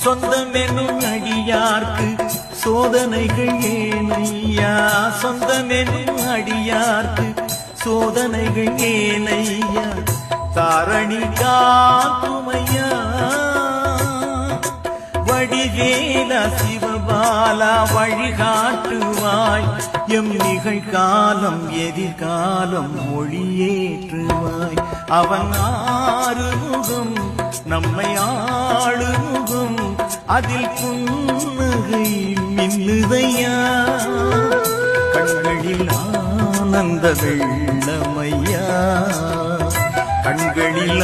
சொந்தமெனும் அடியார்க்கு சோதனைகள் ஏனையா, சொந்தமெனும் அடியார்க்கு சோதனைகள் ஏனையா, தாரணி காக்குமையா. வடிவேலா சிவபாலா வழிகாட்டுவாய், எம் நிகழ்காலம் எதிர்காலம் மொழியேற்றுவாய். அவன் ஆறுமுகம் நம்மை ஆளுமுகம், அதில் புன்னகை மின்னுதையா. கண்களில் ஆனந்த வெள்ளமையா, கண்களில்